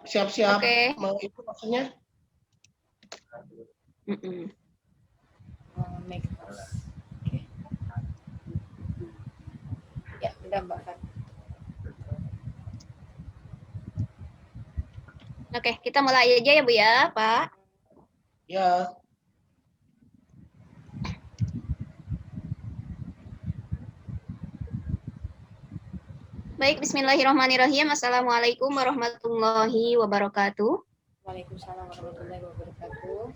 siap-siap Oke. mau itu maksudnya. Make host. Oke. Ya, udah Mbak Fat. Oke, kita mulai aja ya Bu ya, Pak. Ya. Baik, bismillahirrahmanirrahim. Assalamualaikum warahmatullahi wabarakatuh. Waalaikumsalam warahmatullahi wabarakatuh.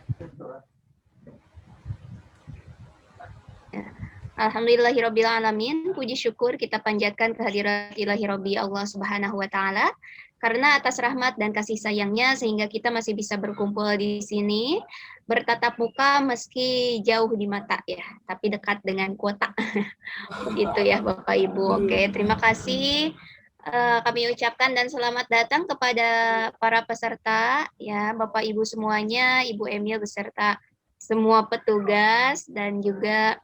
Alhamdulillahirabbil alamin. Puji syukur kita panjatkan kehadirat ilahi Rabbi Allah Subhanahu wa taala karena atas rahmat dan kasih sayangnya sehingga kita masih bisa berkumpul di sini bertatap muka meski jauh di mata ya, tapi dekat dengan kuota. Itu ya Bapak Ibu. Oke, terima kasih. Kami ucapkan dan selamat datang kepada para peserta ya, Bapak Ibu semuanya, Ibu Emil beserta semua petugas dan juga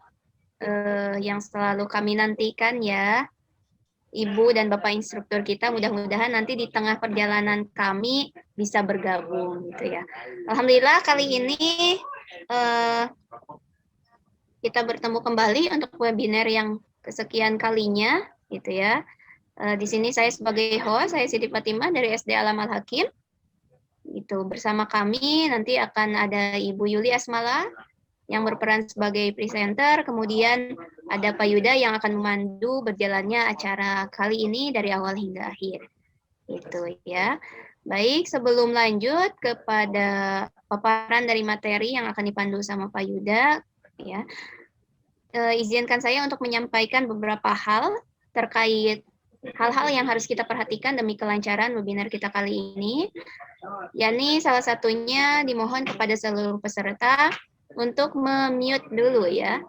yang selalu kami nantikan ya, Ibu dan Bapak instruktur kita, mudah-mudahan nanti di tengah perjalanan kami bisa bergabung gitu ya. Alhamdulillah kali ini kita bertemu kembali untuk webinar yang kesekian kalinya gitu ya. Di sini saya sebagai host, saya Siti Fatimah dari SD Alam Al Hakim. Itu bersama kami nanti akan ada Ibu Yuli Asmala yang berperan sebagai presenter, kemudian ada Pak Yuda yang akan memandu berjalannya acara kali ini dari awal hingga akhir. Itu ya. Baik, sebelum lanjut kepada paparan dari materi yang akan dipandu sama Pak Yuda, ya, izinkan saya untuk menyampaikan beberapa hal terkait hal-hal yang harus kita perhatikan demi kelancaran webinar kita kali ini. yakni salah satunya dimohon kepada seluruh peserta untuk memute dulu ya,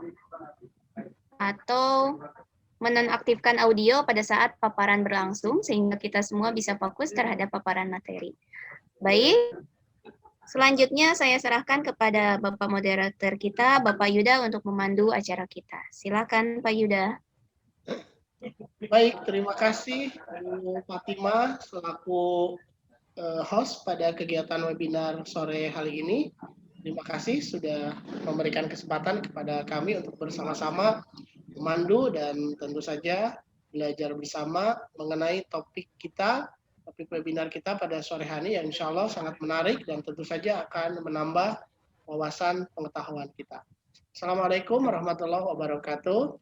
atau menonaktifkan audio pada saat paparan berlangsung sehingga kita semua bisa fokus terhadap paparan materi. Baik, selanjutnya saya serahkan kepada Bapak moderator kita, Bapak Yuda, untuk memandu acara kita. Silakan Pak Yuda. Baik, terima kasih Bu Fatimah selaku host pada kegiatan webinar sore hari ini. Terima kasih sudah memberikan kesempatan kepada kami untuk bersama-sama memandu dan tentu saja belajar bersama mengenai topik webinar kita pada sore hari yang insya Allah sangat menarik dan tentu saja akan menambah wawasan pengetahuan kita. Assalamualaikum warahmatullahi wabarakatuh.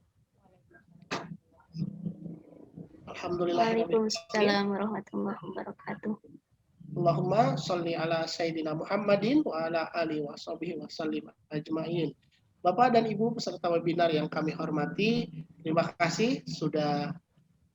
Alhamdulillah. Waalaikumsalam warahmatullahi wabarakatuh. Allahumma sholli ala Sayyidina Muhammadin wa ala alihi wa sahbihi wa sallim ajma'in. Bapak dan Ibu peserta webinar yang kami hormati, terima kasih sudah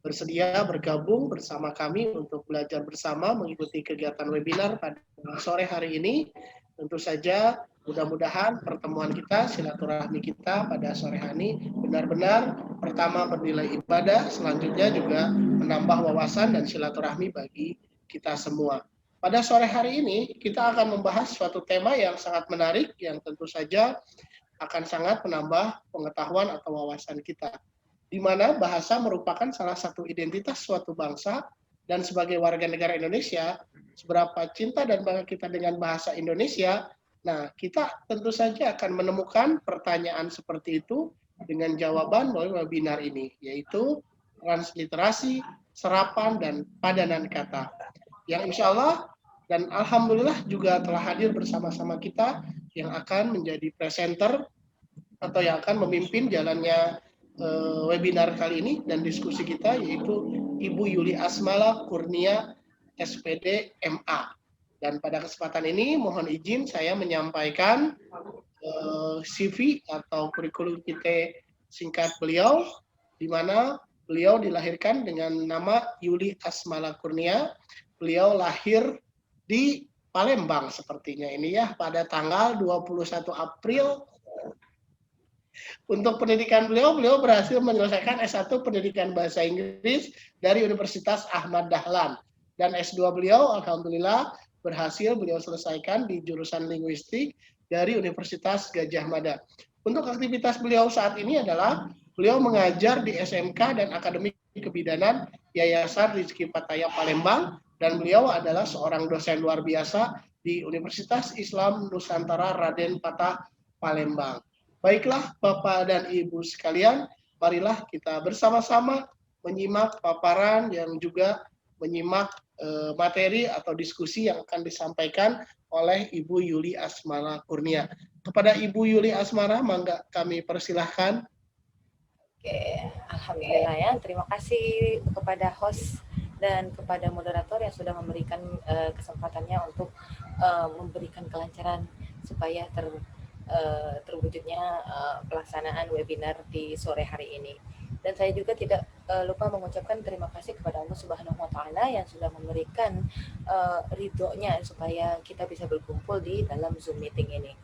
bersedia bergabung bersama kami untuk belajar bersama mengikuti kegiatan webinar pada sore hari ini. Tentu saja mudah-mudahan pertemuan kita, silaturahmi kita pada sore hari ini benar-benar pertama bernilai ibadah, selanjutnya juga menambah wawasan dan silaturahmi bagi kita semua. Pada sore hari ini kita akan membahas suatu tema yang sangat menarik yang tentu saja akan sangat menambah pengetahuan atau wawasan kita, di mana bahasa merupakan salah satu identitas suatu bangsa dan sebagai warga negara Indonesia, seberapa cinta dan bangga kita dengan bahasa Indonesia. Nah, kita tentu saja akan menemukan pertanyaan seperti itu dengan jawaban melalui webinar ini, yaitu transliterasi, serapan, dan padanan kata. Yang insya Allah dan alhamdulillah juga telah hadir bersama-sama kita yang akan menjadi presenter atau yang akan memimpin jalannya webinar kali ini dan diskusi kita, yaitu Ibu Yuli Asmala Kurnia SPD MA. Dan pada kesempatan ini mohon izin saya menyampaikan CV atau kurikulum vitae singkat beliau, di mana beliau dilahirkan dengan nama Yuli Asmala Kurnia. Beliau lahir di Palembang sepertinya ini ya, pada tanggal 21 April. Untuk pendidikan beliau berhasil menyelesaikan S1 Pendidikan Bahasa Inggris dari Universitas Ahmad Dahlan. Dan S2 beliau alhamdulillah berhasil beliau selesaikan di jurusan linguistik dari Universitas Gadjah Mada. Untuk aktivitas beliau saat ini adalah beliau mengajar di SMK dan Akademi Kebidanan Yayasan Rizky Fataya Palembang dan beliau adalah seorang dosen luar biasa di Universitas Islam Nusantara Raden Patah, Palembang. Baiklah Bapak dan Ibu sekalian, marilah kita bersama-sama menyimak paparan yang juga menyimak materi atau diskusi yang akan disampaikan oleh Ibu Yuli Asmara Kurnia. Kepada Ibu Yuli Asmara, mangga kami persilahkan. Oke, alhamdulillah ya. Terima kasih kepada host dan kepada moderator yang sudah memberikan kesempatannya untuk memberikan kelancaran supaya terwujudnya pelaksanaan webinar di sore hari ini. Dan saya juga tidak lupa mengucapkan terima kasih kepada Allah Subhanahu wa taala yang sudah memberikan ridhonya supaya kita bisa berkumpul di dalam Zoom meeting ini.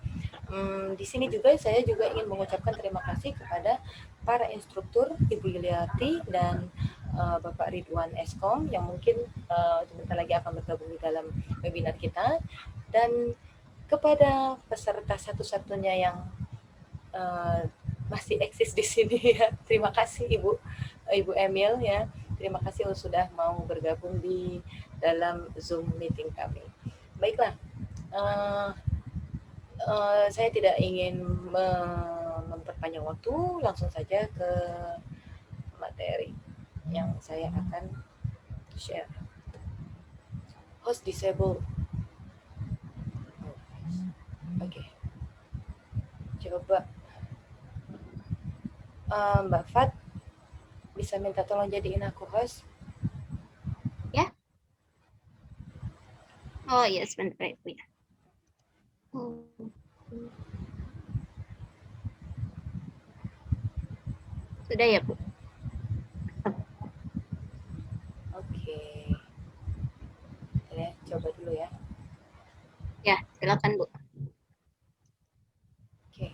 Di sini juga saya juga ingin mengucapkan terima kasih kepada para instruktur Ibu Yuliati dan Bapak Ridwan Eskom yang mungkin sebentar lagi akan bergabung di dalam webinar kita, dan kepada peserta satu-satunya yang masih eksis di sini ya. Terima kasih Ibu Emil ya. Terima kasih sudah mau bergabung di dalam Zoom meeting kami. Baiklah, saya tidak ingin memperpanjang waktu, langsung saja ke materi yang saya akan share. Host disable. Oke. Coba Mbak Fat bisa minta tolong jadiin aku host. Ya. Oh iya, sebentar Ibu ya. Sudah ya Bu? Oke. Ya, coba dulu ya. Ya, silakan Bu. Oke.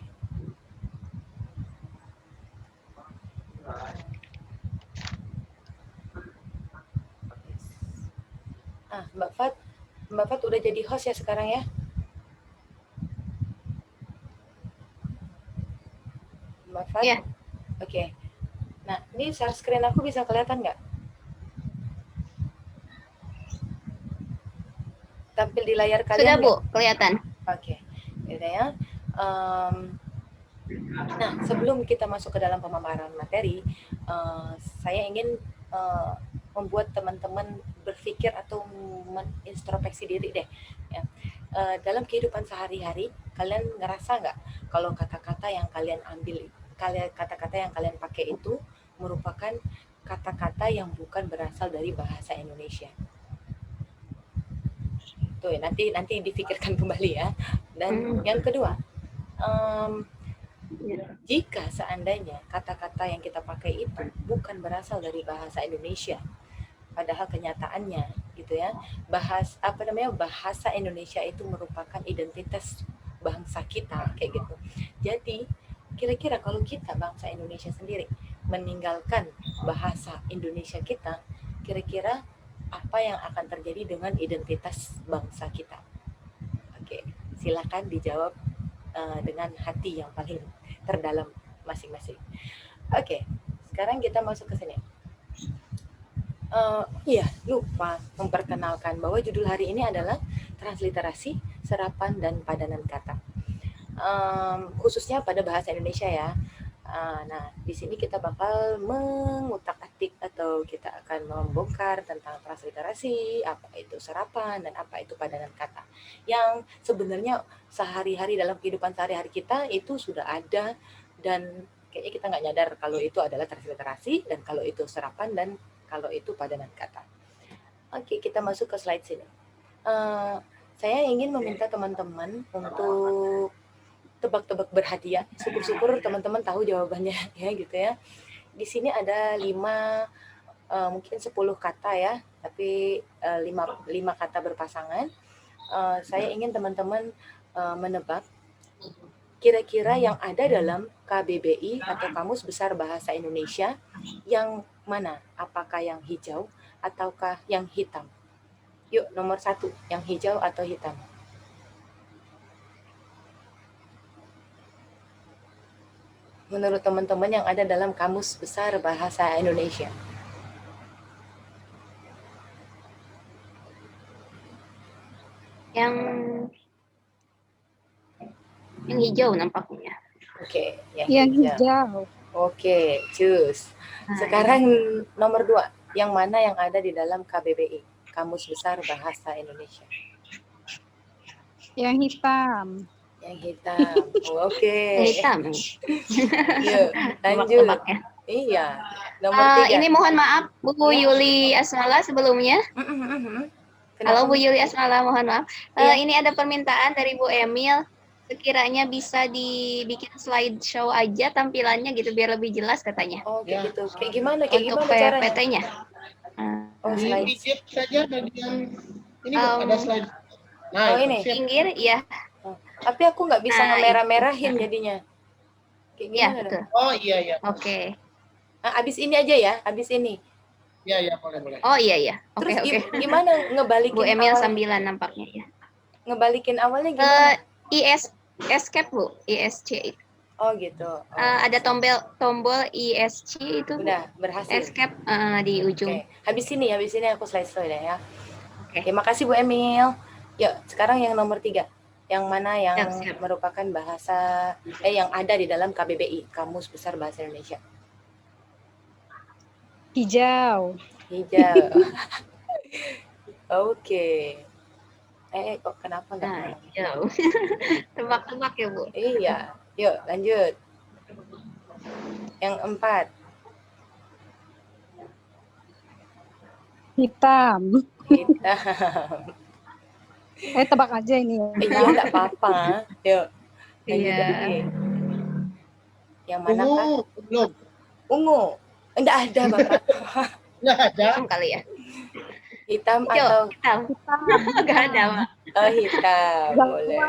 Mbak Fat udah jadi host ya sekarang ya? Mbak Fat? Ya. Oke. Nah, ini share screen aku bisa kelihatan nggak? Tampil di layar kalian? Sudah Bu, kelihatan. Oke. Yaudah ya. Nah, sebelum kita masuk ke dalam pemaparan materi, saya ingin membuat teman-teman berpikir atau mengintrospeksi diri deh. Ya. Dalam kehidupan sehari-hari, kalian ngerasa nggak kalau kata-kata yang kalian ambil, kata-kata yang kalian pakai itu merupakan kata-kata yang bukan berasal dari bahasa Indonesia? Tuh ya, nanti dipikirkan kembali ya. Dan yang kedua, jika seandainya kata-kata yang kita pakai itu bukan berasal dari bahasa Indonesia, padahal kenyataannya gitu ya, bahasa Indonesia itu merupakan identitas bangsa kita kayak gitu. Jadi kira-kira kalau kita bangsa Indonesia sendiri meninggalkan bahasa Indonesia kita, kira-kira apa yang akan terjadi dengan identitas bangsa kita? Oke, silakan dijawab dengan hati yang paling terdalam masing-masing. Oke, sekarang kita masuk ke sini. Iya, lupa memperkenalkan bahwa judul hari ini adalah transliterasi, serapan, dan padanan kata. Khususnya pada bahasa Indonesia ya. Nah, di sini kita bakal mengutak-atik atau kita akan membongkar tentang transliterasi, apa itu serapan, dan apa itu padanan kata. Yang sebenarnya sehari-hari dalam kehidupan sehari-hari kita itu sudah ada, dan kayaknya kita nggak nyadar kalau itu adalah transliterasi, dan kalau itu serapan, dan kalau itu padanan kata. Oke, kita masuk ke slide sini. Saya ingin meminta teman-teman untuk tebak-tebak berhadiah. Syukur-syukur teman-teman tahu jawabannya ya gitu ya. Di sini ada 5 mungkin 10 kata ya, tapi 5 kata berpasangan. Saya ingin teman-teman menebak kira-kira yang ada dalam KBBI atau Kamus Besar Bahasa Indonesia yang mana? Apakah yang hijau ataukah yang hitam? Yuk, nomor 1, yang hijau atau hitam? Menurut teman-teman yang ada dalam Kamus Besar Bahasa Indonesia. Yang hijau nampaknya. Oke, yang Yang hijau. hijau. Oke, cus. Nah, Sekarang nomor 2, yang mana yang ada di dalam KBBI, Kamus Besar Bahasa Indonesia? Yang hitam. Yang hitam. Oke. yang hitam. Yuk, lanjut. Tebak-tebak ya. Iya, nomor 3. Ini mohon maaf Bu Ya. Yuli Asmala sebelumnya. Halo Bu Yuli Asmala, mohon maaf. Iya. Ini ada permintaan dari Bu Emil. Sekiranya bisa dibikin slideshow aja tampilannya gitu biar lebih jelas katanya. Oh, Ya. kayak gitu. Kayak gimana Untuk caranya? PPT-nya. Oh, slide. Dipijit saja bagian ini Bu, Um, ada slide. Nah, Oh, itu ini. siap. Pinggir, ya. Tapi aku nggak bisa Nah, ngemerah-merahin jadinya. Kayak Ya, gimana? betul. Oh iya iya. Oke. Abis ini aja ya, abis ini. Iya iya boleh boleh. Oh iya. Oke, Terus oke. gimana ngebalikin Bu Emil awal? sambilan nampaknya ya. Ngebalikin awalnya gimana? Escape Bu, ESC. Oh gitu. Oh, Ada tombol ESC itu Bu. udah berhasil. Escape di ujung. Oke. Habis ini aku slide deh ya. Oke. Terima kasih Bu Emil. Yuk, sekarang yang nomor 3. Yang mana yang Siap. merupakan bahasa yang ada di dalam KBBI, Kamus Besar Bahasa Indonesia? Hijau. Hijau. Oke. Kok kenapa nggak? Nah, jauh. Tebak-tebak ya Bu. Iya. Yuk, lanjut. Yang 4. Hitam. Hitam. Tebak aja ini ya. Iya, nggak apa-apa. Yuk. Lanjut Iya. lagi. Yang mana Kak? Ungu belum. Ungu. Enggak ada, Bapak. Nggak ada. Hitam kali ya. Hitam Hijau, atau hitam. Nggak ada Pak. hitam. Boleh.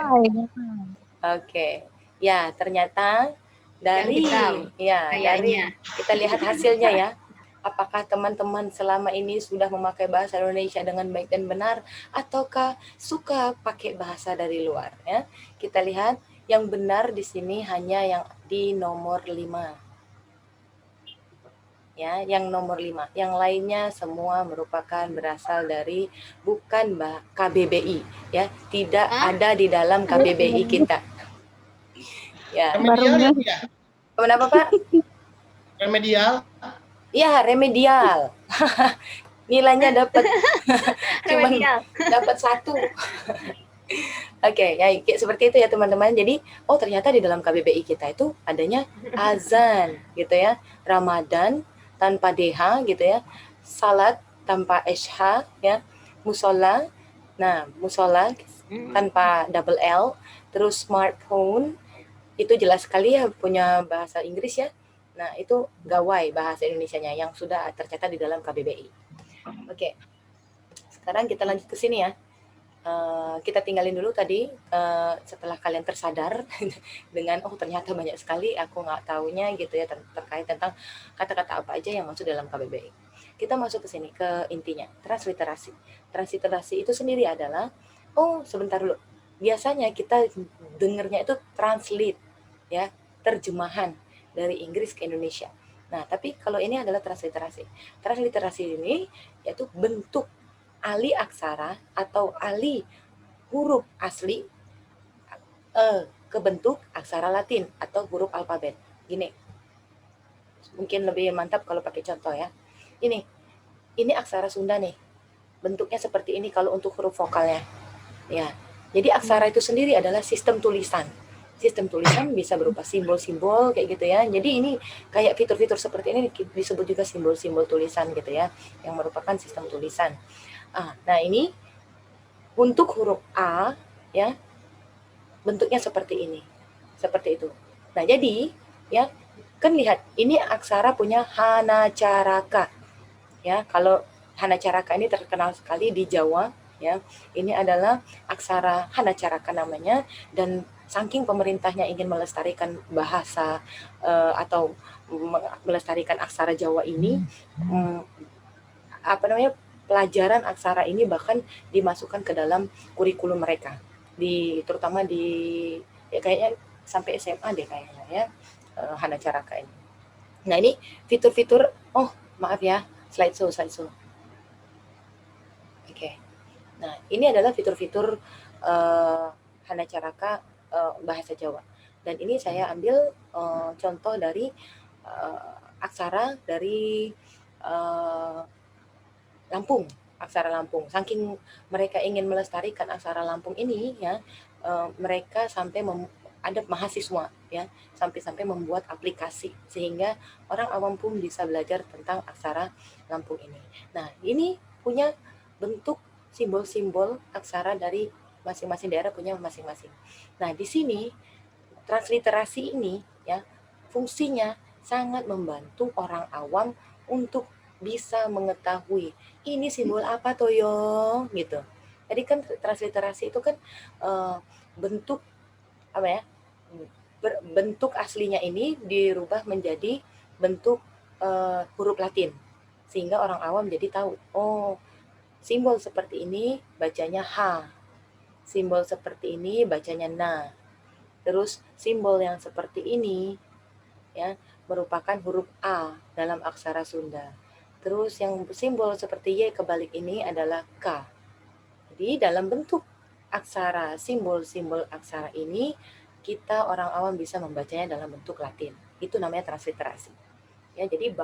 Oke. Ya, ternyata dari hitam, dari kayaknya. kita lihat hasilnya ya. Apakah teman-teman selama ini sudah memakai bahasa Indonesia dengan baik dan benar ataukah suka pakai bahasa dari luar ya? Kita lihat yang benar di sini hanya yang di nomor 5. Ya, yang nomor 5. Yang lainnya semua merupakan berasal dari bukan KBBI ya, tidak ada di dalam KBBI kita. Ya. Remedial ya? Kenapa Pak? Remedial. Ya, remedial. Nilainya dapat cuma dapat 1. Oke, ya kayak seperti itu ya teman-teman. Jadi, ternyata di dalam KBBI kita itu adanya azan gitu ya. Ramadan tanpa DH gitu ya. Salat tanpa SH ya. Musola. Nah, musola tanpa double L. Terus smartphone itu jelas sekali ya punya bahasa Inggris ya. Nah, itu gawai bahasa Indonesianya yang sudah tercatat di dalam KBBI. Oke. Sekarang kita lanjut ke sini ya. Kita tinggalin dulu tadi setelah kalian tersadar dengan ternyata banyak sekali aku nggak taunya gitu ya terkait tentang kata-kata apa aja yang masuk dalam KBBI. Kita masuk ke sini ke intinya, transliterasi. Transliterasi itu sendiri adalah sebentar dulu. Biasanya kita dengarnya itu translate ya, terjemahan dari Inggris ke Indonesia. Nah, tapi kalau ini adalah transliterasi. Transliterasi ini yaitu bentuk alih aksara atau alih huruf asli ke bentuk aksara Latin atau huruf alfabet. Gini. Mungkin lebih mantap kalau pakai contoh ya. Ini aksara Sunda nih. Bentuknya seperti ini kalau untuk huruf vokalnya. Ya. Jadi aksara itu sendiri adalah sistem tulisan. Sistem tulisan bisa berupa simbol-simbol kayak gitu ya. Jadi ini kayak fitur-fitur seperti ini disebut juga simbol-simbol tulisan gitu ya, yang merupakan sistem tulisan. Nah ini untuk huruf A ya bentuknya seperti ini, seperti itu. Nah jadi ya kan lihat ini aksara punya Hanacaraka ya. Kalau Hanacaraka ini terkenal sekali di Jawa ya. Ini adalah aksara Hanacaraka namanya dan saking pemerintahnya ingin melestarikan bahasa atau melestarikan aksara Jawa ini, pelajaran aksara ini bahkan dimasukkan ke dalam kurikulum mereka, terutama ya kayaknya sampai SMA deh kayaknya ya, Hanacaraka ini. Nah ini fitur-fitur, maaf ya, slideshow. Oke. Nah, ini adalah fitur-fitur Hanacaraka bahasa Jawa. Dan ini saya ambil contoh dari aksara dari Lampung, aksara Lampung. Saking mereka ingin melestarikan aksara Lampung ini ya, mereka sampai ada mahasiswa ya, sampai membuat aplikasi sehingga orang awam pun bisa belajar tentang aksara Lampung ini. Nah, ini punya bentuk simbol-simbol aksara dari masing-masing daerah punya masing-masing. Nah, di sini transliterasi ini ya fungsinya sangat membantu orang awam untuk bisa mengetahui ini simbol apa toyo gitu. Jadi kan transliterasi itu kan bentuk apa ya? Bentuk aslinya ini dirubah menjadi bentuk huruf Latin sehingga orang awam jadi tahu, oh simbol seperti ini bacanya H, simbol seperti ini bacanya na. Terus simbol yang seperti ini ya merupakan huruf A dalam aksara Sunda. Terus yang simbol seperti Y kebalik ini adalah K. Jadi dalam bentuk aksara, simbol-simbol aksara ini kita orang awam bisa membacanya dalam bentuk Latin. Itu namanya transliterasi. Ya, jadi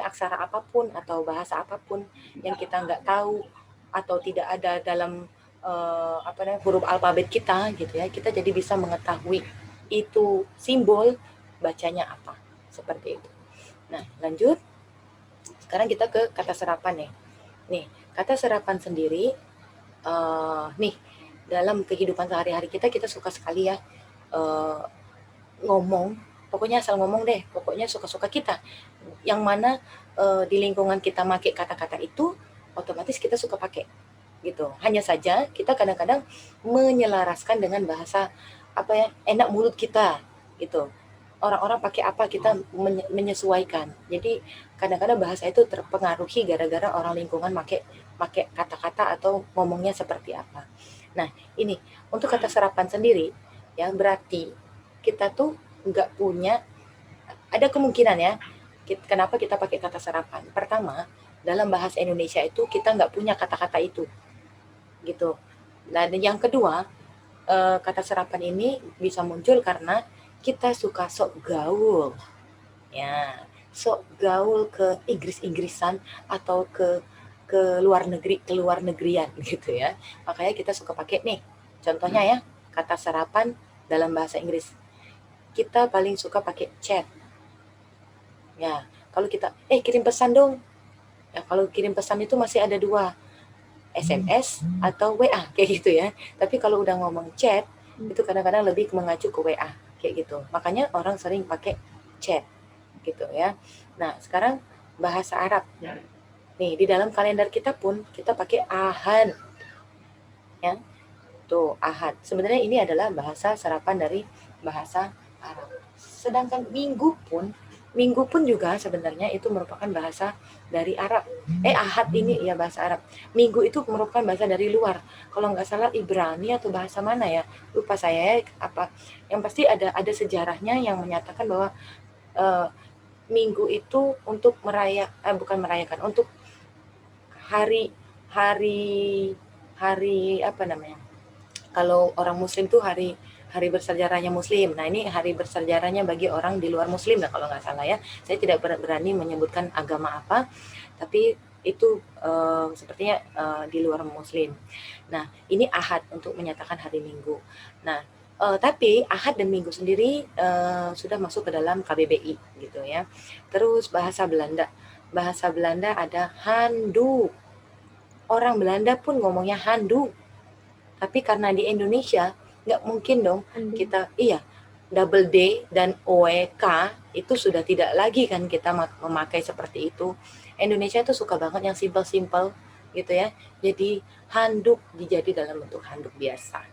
aksara apapun atau bahasa apapun yang kita nggak tahu atau tidak ada dalam huruf alfabet kita gitu ya, kita jadi bisa mengetahui itu simbol bacanya apa seperti itu. Nah, lanjut. Sekarang kita ke kata serapan ya. Nih, kata serapan sendiri nih dalam kehidupan sehari-hari kita suka sekali ya ngomong, pokoknya asal ngomong deh, pokoknya suka-suka kita. Yang mana di lingkungan kita pakai kata-kata itu, otomatis kita suka pakai gitu. Hanya saja kita kadang-kadang menyelaraskan dengan bahasa enak mulut kita gitu. Orang-orang pakai apa kita menyesuaikan. Jadi kadang-kadang bahasa itu terpengaruhi gara-gara orang lingkungan pakai kata-kata atau ngomongnya seperti apa. Nah, ini untuk kata serapan sendiri ya berarti kita tuh nggak punya, ada kemungkinan ya kenapa kita pakai kata serapan. Pertama, dalam bahasa Indonesia itu kita nggak punya kata-kata itu gitu. Dan yang kedua, kata serapan ini bisa muncul karena kita suka sok gaul. Ya, sok gaul ke Inggris-Inggrisan atau ke luar negerian gitu ya. Makanya kita suka pakai nih. Contohnya ya, kata serapan dalam bahasa Inggris. Kita paling suka pakai chat. Ya, kalau kita kirim pesan dong. Ya, kalau kirim pesan itu masih ada dua, SMS atau WA kayak gitu ya. Tapi kalau udah ngomong chat itu kadang-kadang lebih mengacu ke WA kayak gitu. Makanya orang sering pakai chat gitu ya. Nah, sekarang bahasa Arab. Nih, di dalam kalender kita pun kita pakai ahad. Ya. Tuh, ahad. Sebenarnya ini adalah bahasa serapan dari bahasa Arab. Sedangkan minggu pun juga sebenarnya itu merupakan bahasa dari Arab. Ahad ini ya bahasa Arab. Minggu itu merupakan bahasa dari luar. Kalau nggak salah Ibrani atau bahasa mana ya? Lupa saya apa. Yang pasti ada sejarahnya yang menyatakan bahwa minggu itu untuk bukan merayakan, untuk hari apa namanya? Kalau orang Muslim tuh hari bersejarahnya Muslim. Nah, ini hari bersejarahnya bagi orang di luar Muslim lah kalau nggak salah ya. Saya tidak berani menyebutkan agama apa, tapi itu sepertinya di luar Muslim. Nah, ini ahad untuk menyatakan hari Minggu. Nah, tapi ahad dan Minggu sendiri sudah masuk ke dalam KBBI gitu ya. Terus bahasa Belanda ada handuk. Orang Belanda pun ngomongnya handuk. Tapi karena di Indonesia nggak mungkin dong kita double D dan OEK itu sudah tidak lagi kan kita memakai seperti itu. Indonesia itu suka banget yang simple gitu ya. Jadi handuk dijadi dalam bentuk handuk biasa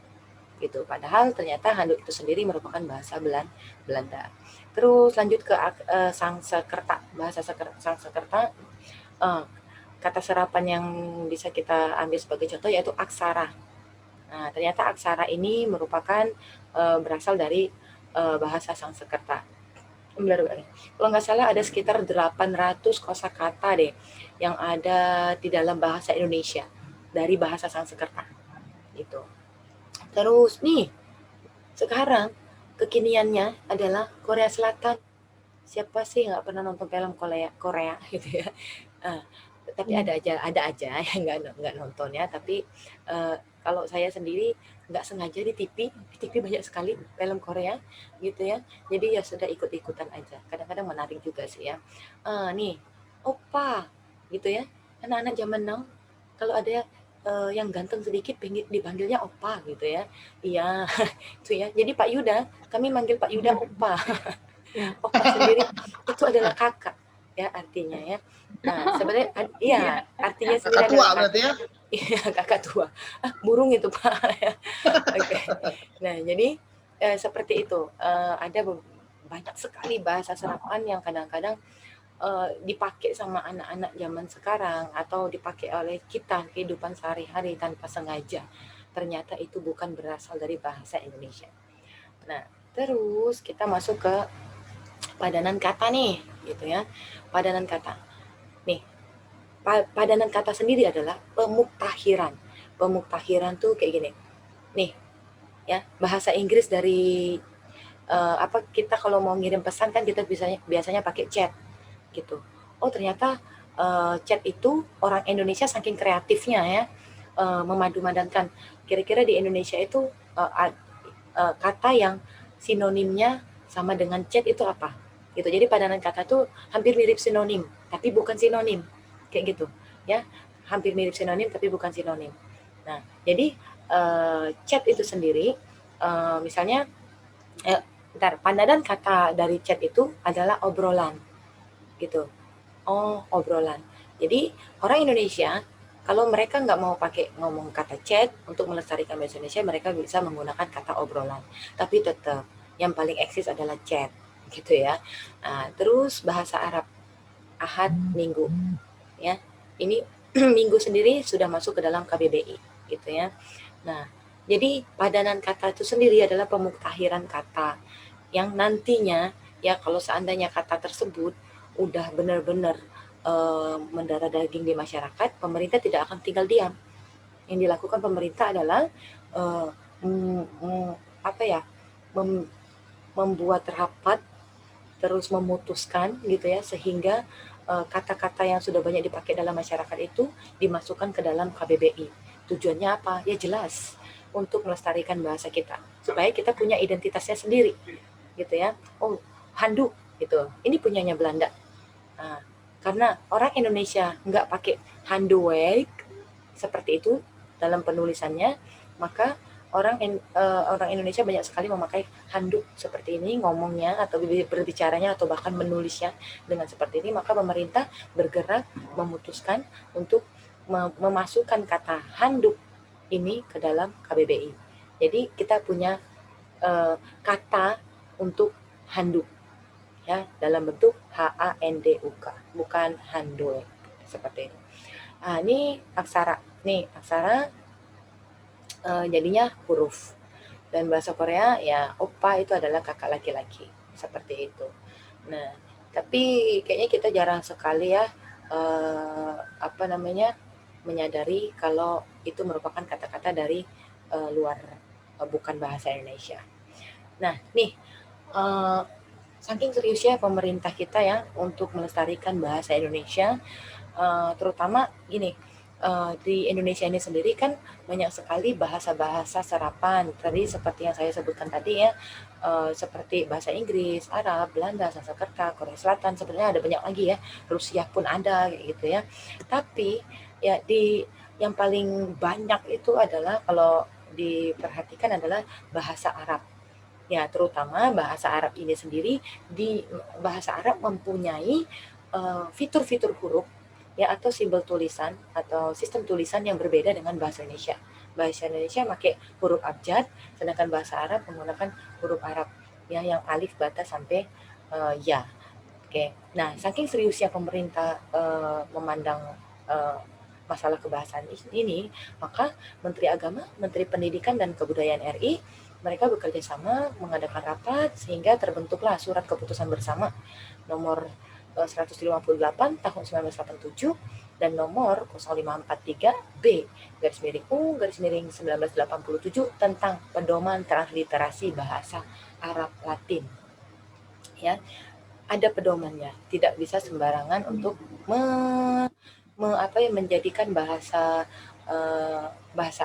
gitu. Padahal ternyata handuk itu sendiri merupakan bahasa Belanda. Terus lanjut ke Sangsekerta. Bahasa Sangsekerta kata serapan yang bisa kita ambil sebagai contoh yaitu aksara. Nah, ternyata aksara ini merupakan berasal dari bahasa Sangsekerta. Kalau nggak salah ada sekitar 800 kosakata deh yang ada di dalam bahasa Indonesia. dari bahasa Sanskerta gitu. Terus nih sekarang kekiniannya adalah Korea Selatan. Siapa sih nggak pernah nonton film Korea gitu ya? Ah, tapi ada aja yang nggak nonton ya. Tapi kalau saya sendiri nggak sengaja di TV banyak sekali film Korea gitu ya. Jadi ya sudah ikut-ikutan aja. Kadang-kadang menarik juga sih ya. Nih, Oppa gitu ya. Anak-anak zaman now kalau ada yang ganteng sedikit dipanggilnya Oppa gitu ya. Iya, itu ya. Jadi Pak Yuda, kami manggil Pak Yuda Oppa. Oppa sendiri itu adalah kakak ya artinya ya. Nah, sebenarnya iya, artinya sendiri Kakak tua adalah kakak. berarti ya? Iya, kakak tua. Burung itu, Pak. Oke. Nah, jadi seperti itu. Ada banyak sekali bahasa serapan yang kadang-kadang dipakai sama anak-anak zaman sekarang atau dipakai oleh kita kehidupan sehari-hari tanpa sengaja. Ternyata itu bukan berasal dari bahasa Indonesia. Nah, terus kita masuk ke padanan kata nih, gitu ya. Padanan kata. Nih, padanan kata sendiri adalah pemuktahiran. Pemuktahiran tuh kayak gini. Nih, ya, bahasa Inggris dari kita kalau mau ngirim pesan kan kita biasanya pakai chat gitu. Oh, ternyata chat itu orang Indonesia saking kreatifnya ya, memadu-madankan. Kira-kira di Indonesia itu kata yang sinonimnya sama dengan chat itu apa? Gitu. Jadi padanan kata tuh hampir mirip sinonim, tapi bukan sinonim. Kayak gitu, ya. Hampir mirip sinonim tapi bukan sinonim. Nah, jadi chat itu sendiri misalnya padanan kata dari chat itu adalah obrolan. Gitu. Oh, obrolan. Jadi orang Indonesia kalau mereka nggak mau pakai ngomong kata chat untuk melestarikan bahasa Indonesia, mereka bisa menggunakan kata obrolan. Tapi tetap yang paling eksis adalah chat, gitu ya. Nah, terus bahasa Arab, Ahad, Minggu, ya. Ini Minggu sendiri sudah masuk ke dalam KBBI, gitu ya. Nah, jadi padanan kata itu sendiri adalah pemuktahiran kata yang nantinya ya kalau seandainya kata tersebut udah benar-benar mendarah daging di masyarakat, pemerintah tidak akan tinggal diam. Yang dilakukan pemerintah adalah membuat rapat, terus memutuskan gitu ya, sehingga kata-kata yang sudah banyak dipakai dalam masyarakat itu dimasukkan ke dalam KBBI. Tujuannya apa? Ya jelas, untuk melestarikan bahasa kita, supaya kita punya identitasnya sendiri, gitu ya. Oh, handuk gitu, ini punyanya Belanda. Nah, karena orang Indonesia nggak pakai handuk seperti itu dalam penulisannya, maka orang Indonesia banyak sekali memakai handuk seperti ini ngomongnya atau berbicaranya atau bahkan menulisnya dengan seperti ini. Maka pemerintah bergerak memutuskan untuk memasukkan kata handuk ini ke dalam KBBI. Jadi kita punya kata untuk handuk ya dalam bentuk HANDUK, bukan handuk seperti itu. Nah, ini aksara. Nih, aksara jadinya huruf. Dan bahasa Korea ya oppa itu adalah kakak laki-laki, seperti itu. Nah, tapi kayaknya kita jarang sekali ya menyadari kalau itu merupakan kata-kata dari luar bukan bahasa Indonesia. Nah, nih saking seriusnya pemerintah kita ya untuk melestarikan bahasa Indonesia, terutama gini, di Indonesia ini sendiri kan banyak sekali bahasa-bahasa serapan. Tadi seperti yang saya sebutkan tadi ya, seperti bahasa Inggris, Arab, Belanda, Sanskerta, Korea Selatan, sebenarnya ada banyak lagi ya, Rusia pun ada gitu ya. Tapi ya yang paling banyak itu adalah kalau diperhatikan adalah bahasa Arab. Ya, terutama bahasa Arab ini sendiri, di bahasa Arab mempunyai fitur-fitur huruf ya atau simbol tulisan atau sistem tulisan yang berbeda dengan bahasa Indonesia. Bahasa Indonesia pakai huruf abjad, sedangkan bahasa Arab menggunakan huruf Arab ya yang alif, bata sampai ya. Oke. Nah, saking seriusnya pemerintah memandang masalah kebahasaan ini, maka Menteri Agama, Menteri Pendidikan dan Kebudayaan RI mereka bekerja sama mengadakan rapat sehingga terbentuklah surat keputusan bersama nomor 158 tahun 1987 dan nomor 0543B garis miring U garis miring 1987 tentang pedoman transliterasi bahasa Arab Latin. Ya, ada pedomannya. Tidak bisa sembarangan untuk menjadikan bahasa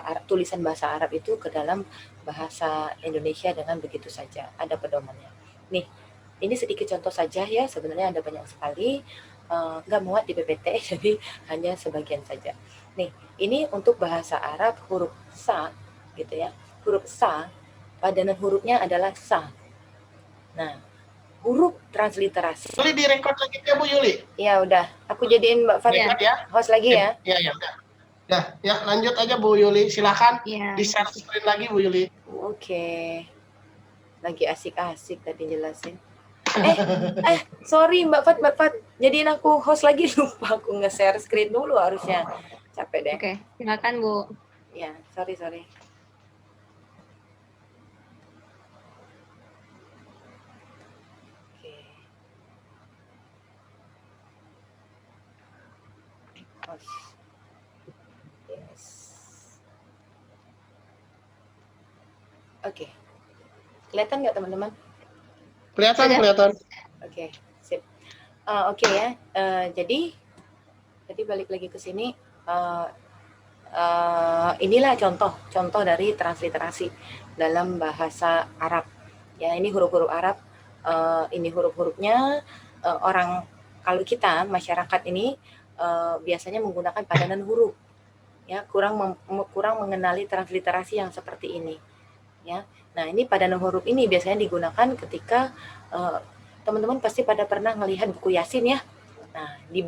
Arab, tulisan bahasa Arab itu ke dalam bahasa Indonesia dengan begitu saja. Ada pedomannya. Nih, ini sedikit contoh saja ya. Sebenarnya ada banyak sekali. Nggak muat di PPT, jadi hanya sebagian saja. Nih, ini untuk bahasa Arab huruf sa, gitu ya. Huruf sa, padanan hurufnya adalah sa. Nah, huruf transliterasi. Boleh direkod lagi ya Bu Yuli? Ya udah, aku jadiin Mbak Fat Ya. host lagi ya. Ya, udah. Ya, lanjut aja Bu Yuli. Silakan Ya. di-share screen lagi Bu Yuli. Oke. Lagi asik-asik tadi jelasin. Sorry Mbak Fat, jadiin aku host lagi, lupa aku nge-share screen dulu harusnya. Capek deh. Oke, silakan Bu. Ya, sorry. Oke. Host. Yes. Oke. Kelihatan nggak teman-teman? Kelihatan. Oke, sip. Oke ya. Jadi balik lagi ke sini. Inilah contoh dari transliterasi dalam bahasa Arab. Ya, ini huruf-huruf Arab. Ini huruf-hurufnya orang, kalau kita masyarakat ini biasanya menggunakan padanan huruf. Ya, kurang mengenali transliterasi yang seperti ini. Ya. Nah, ini padanan huruf ini biasanya digunakan ketika teman-teman pasti pada pernah melihat buku Yasin ya. Nah, di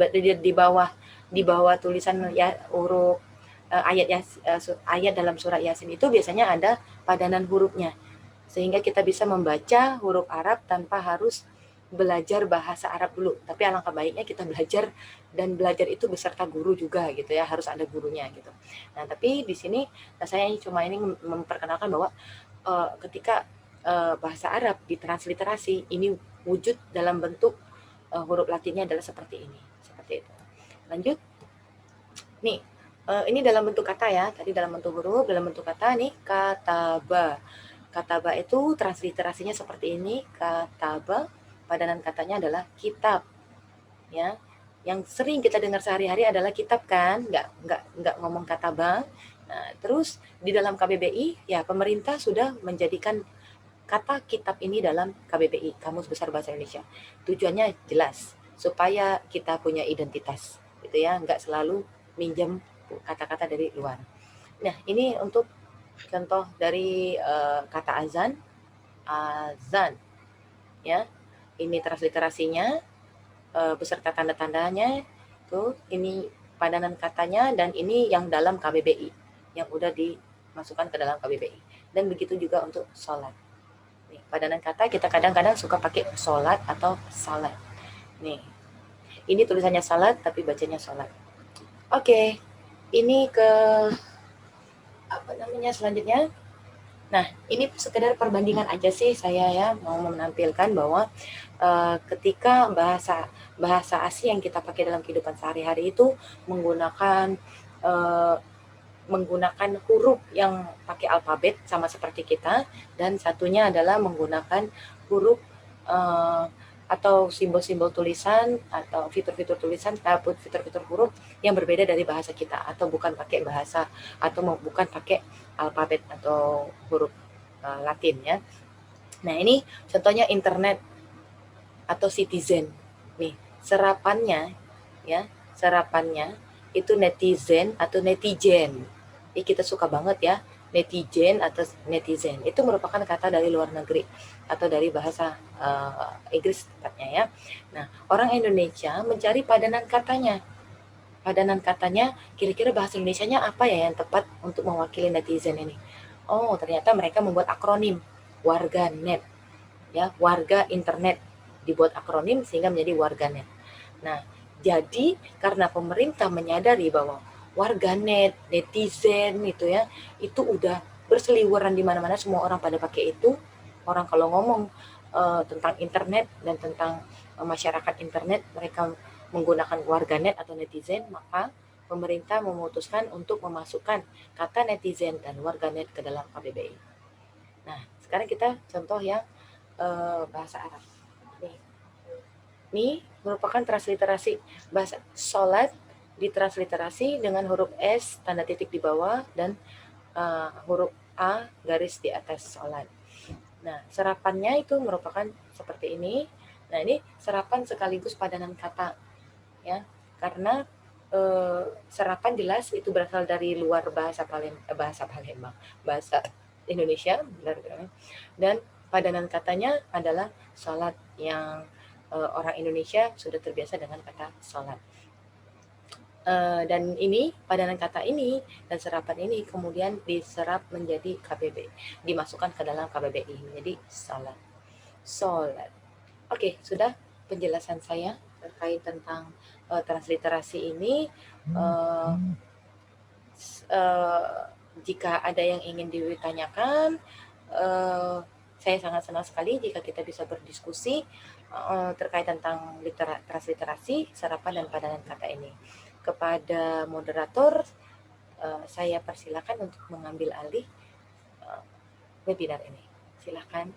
bawah tulisan ya huruf ayat dalam surat Yasin itu biasanya ada padanan hurufnya. Sehingga kita bisa membaca huruf Arab tanpa harus belajar bahasa Arab dulu. Tapi alangkah baiknya kita belajar itu beserta guru juga gitu ya, harus ada gurunya gitu. Nah, tapi di sini saya cuma ini memperkenalkan bahwa ketika bahasa Arab ditransliterasi, ini wujud dalam bentuk huruf Latinnya adalah seperti ini, seperti itu. Lanjut, nih ini dalam bentuk kata ya, tadi dalam bentuk huruf, dalam bentuk kata nih kataba. Kataba itu transliterasinya seperti ini, kataba, padanan katanya adalah kitab, ya. Yang sering kita dengar sehari-hari adalah kitab kan, nggak ngomong kataba. Nah, terus di dalam KBBI ya pemerintah sudah menjadikan kata kitab ini dalam KBBI, Kamus Besar Bahasa Indonesia. Tujuannya jelas, supaya kita punya identitas, gitu ya, nggak selalu minjem kata-kata dari luar. Nah, ini untuk contoh dari kata azan, ya. Ini transliterasinya beserta tanda-tandanya, tuh ini padanan katanya dan ini yang dalam KBBI, yang udah dimasukkan ke dalam KBBI. Dan begitu juga untuk sholat. Nih, padanan kata kita kadang-kadang suka pakai sholat atau salat. Nih, ini tulisannya salat tapi bacanya sholat. Oke, ini ke selanjutnya. Nah, ini sekedar perbandingan aja sih saya ya, mau menampilkan bahwa ketika bahasa asing yang kita pakai dalam kehidupan sehari-hari itu menggunakan huruf yang pakai alfabet sama seperti kita, dan satunya adalah menggunakan huruf atau simbol-simbol tulisan atau fitur-fitur tulisan ataupun fitur-fitur huruf yang berbeda dari bahasa kita, atau bukan pakai bahasa atau bukan pakai alfabet atau huruf Latin ya. Nah, ini contohnya internet atau citizen. Nih, serapannya itu netizen atau netizen. Ini kita suka banget ya, netizen atau netizen. Itu merupakan kata dari luar negeri atau dari bahasa Inggris tepatnya ya. Nah, orang Indonesia mencari padanan katanya. Padanan katanya kira-kira bahasa Indonesianya apa ya yang tepat untuk mewakili netizen ini. Oh, ternyata mereka membuat akronim warganet. Ya, warga internet dibuat akronim sehingga menjadi warganet. Nah, jadi karena pemerintah menyadari bahwa warganet, netizen itu ya, itu udah berseliweran di mana-mana, semua orang pada pakai itu. Orang kalau ngomong tentang internet dan tentang masyarakat internet, mereka menggunakan warganet atau netizen, maka pemerintah memutuskan untuk memasukkan kata netizen dan warganet ke dalam KBBI. Nah, sekarang kita contoh yang bahasa Arab. Ini merupakan transliterasi bahasa sholat, ditransliterasi dengan huruf S tanda titik di bawah dan huruf A garis di atas sholat. Nah, serapannya itu merupakan seperti ini. Nah, ini serapan sekaligus padanan kata, ya, karena serapan jelas itu berasal dari luar bahasa Palembang, bahasa Indonesia, dan padanan katanya adalah sholat yang orang Indonesia sudah terbiasa dengan kata sholat. Dan ini padanan kata ini dan serapan ini kemudian diserap menjadi KBBI, dimasukkan ke dalam KBBI menjadi sholat. Oke, sudah penjelasan saya terkait tentang transliterasi ini. Jika ada yang ingin ditanyakan, saya sangat senang sekali jika kita bisa berdiskusi terkait tentang transliterasi, serapan dan padanan kata ini. Kepada moderator, saya persilakan untuk mengambil alih webinar ini. Silakan.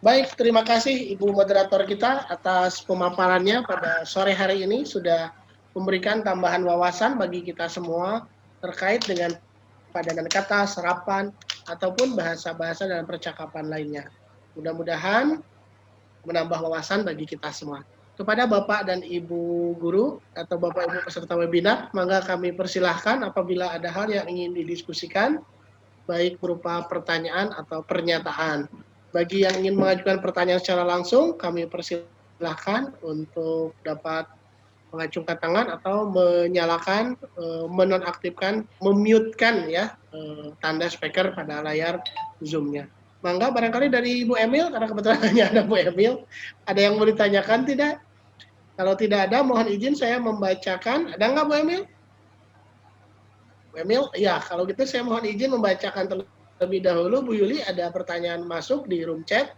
Baik, terima kasih Ibu moderator kita atas pemaparannya pada sore hari ini, sudah memberikan tambahan wawasan bagi kita semua terkait dengan padanan kata, serapan, ataupun bahasa-bahasa dalam percakapan lainnya. Mudah-mudahan menambah wawasan bagi kita semua. Kepada Bapak dan Ibu guru atau Bapak Ibu peserta webinar, maka kami persilahkan apabila ada hal yang ingin didiskusikan, baik berupa pertanyaan atau pernyataan. Bagi yang ingin mengajukan pertanyaan secara langsung, kami persilahkan untuk dapat mengacungkan tangan atau menyalakan, menonaktifkan, memute-kan ya tanda speaker pada layar Zoom-nya. Mangga barangkali dari Ibu Emil, karena kebetulan hanya ada Bu Emil, ada yang mau ditanyakan tidak? Kalau tidak ada, mohon izin saya membacakan. Ada nggak Bu Emil? Bu Emil, ya kalau gitu saya mohon izin membacakan terlebih dahulu. Bu Yuli, ada pertanyaan masuk di room chat,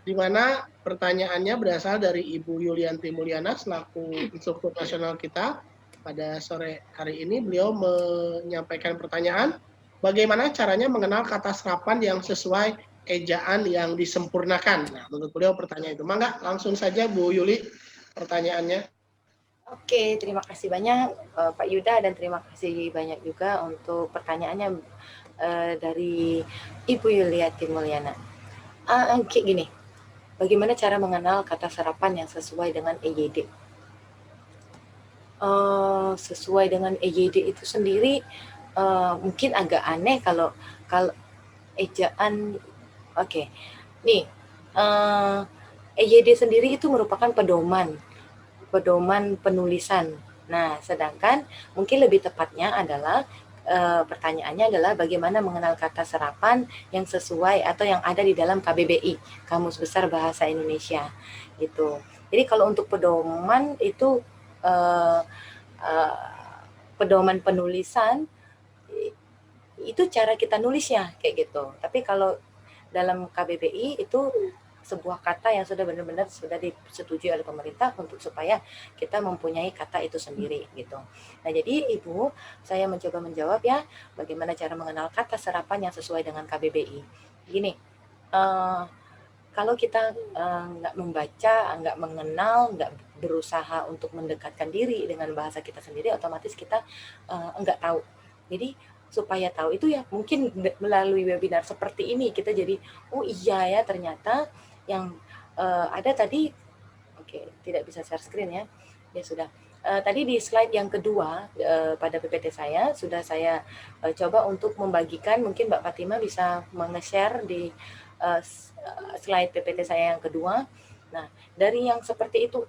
di mana pertanyaannya berasal dari Ibu Yulianti Mulyana selaku instruktur nasional kita. Pada sore hari ini beliau menyampaikan pertanyaan, bagaimana caranya mengenal kata serapan yang sesuai ejaan yang disempurnakan. Nah, menurut beliau pertanyaan itu. Mangga langsung saja Bu Yuli pertanyaannya. Oke, terima kasih banyak Pak Yuda dan terima kasih banyak juga untuk pertanyaannya dari Ibu Yulianti Mulyana. Kayak gini, bagaimana cara mengenal kata serapan yang sesuai dengan EYD? Sesuai dengan EYD itu sendiri mungkin agak aneh kalau ejaan. Oke, nih EYD sendiri itu merupakan pedoman penulisan. Nah, sedangkan mungkin lebih tepatnya adalah pertanyaannya adalah bagaimana mengenal kata serapan yang sesuai atau yang ada di dalam KBBI, Kamus Besar Bahasa Indonesia, gitu. Jadi kalau untuk pedoman itu pedoman penulisan itu cara kita nulisnya kayak gitu. Tapi kalau dalam KBBI itu sebuah kata yang sudah benar-benar sudah disetujui oleh pemerintah untuk supaya kita mempunyai kata itu sendiri gitu. Nah, jadi Ibu, saya mencoba menjawab ya, bagaimana cara mengenal kata serapan yang sesuai dengan KBBI. Gini, kalau kita nggak membaca, nggak mengenal, nggak berusaha untuk mendekatkan diri dengan bahasa kita sendiri, otomatis kita nggak tahu. Jadi supaya tahu itu ya mungkin melalui webinar seperti ini kita jadi oh iya ya ternyata yang ada tadi. Oke, tidak bisa share screen ya sudah. Tadi di slide yang kedua pada PPT saya sudah saya coba untuk membagikan, mungkin Mbak Fatima bisa meng-share di slide PPT saya yang kedua. Nah, dari yang seperti itu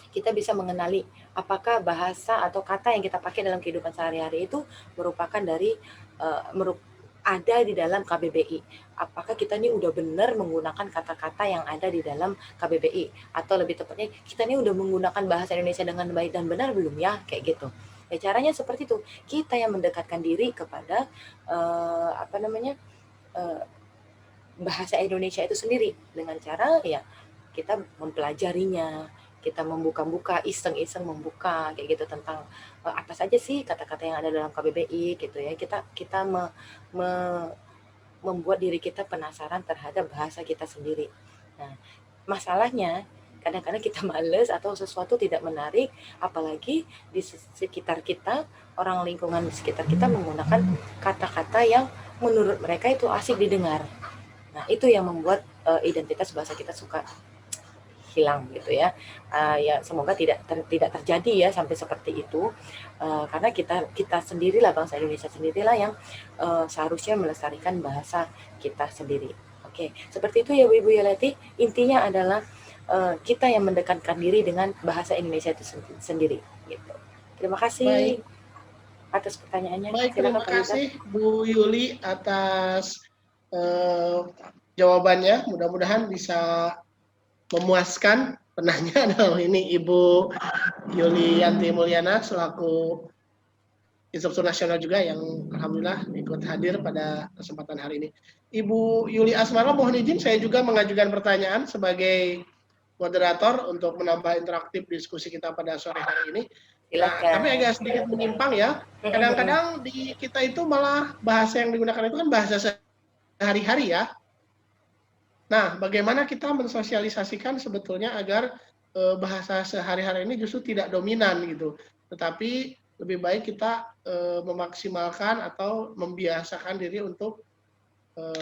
kita bisa mengenali apakah bahasa atau kata yang kita pakai dalam kehidupan sehari-hari itu merupakan dari ada di dalam KBBI. Apakah kita ini udah benar menggunakan kata-kata yang ada di dalam KBBI, atau lebih tepatnya kita ini udah menggunakan bahasa Indonesia dengan baik dan benar belum ya, kayak gitu. Ya, caranya seperti itu. Kita yang mendekatkan diri kepada bahasa Indonesia itu sendiri dengan cara ya kita mempelajarinya, kita membuka-buka, iseng-iseng membuka kayak gitu tentang apa saja sih kata-kata yang ada dalam KBBI gitu ya. Kita membuat diri kita penasaran terhadap bahasa kita sendiri. Nah, masalahnya kadang-kadang kita males atau sesuatu tidak menarik, apalagi di sekitar kita, orang lingkungan di sekitar kita menggunakan kata-kata yang menurut mereka itu asik didengar. Nah, itu yang membuat identitas bahasa kita suka hilang gitu ya. Ya semoga tidak terjadi ya sampai seperti itu. Karena kita sendirilah, bangsa Indonesia sendirilah yang seharusnya melestarikan bahasa kita sendiri. Oke, seperti itu ya Bu Ibu Yolati. Intinya adalah kita yang mendekatkan diri dengan bahasa Indonesia itu sendiri gitu. Terima kasih atas pertanyaannya. Baik, Silakan, terima kasih Bu Yuli atas jawabannya. Mudah-mudahan bisa memuaskan penanya dalam ini Ibu Yulianti Mulyana selaku Instruktur Nasional juga yang alhamdulillah ikut hadir pada kesempatan hari ini. Ibu Yuli Asmara, mohon izin saya juga mengajukan pertanyaan sebagai moderator untuk menambah interaktif diskusi kita pada sore hari ini. Nah, tapi agak sedikit menyimpang ya. Kadang-kadang di kita itu malah bahasa yang digunakan itu kan bahasa sehari-hari ya. Nah, bagaimana kita mensosialisasikan sebetulnya agar bahasa sehari-hari ini justru tidak dominan gitu, tetapi lebih baik kita memaksimalkan atau membiasakan diri untuk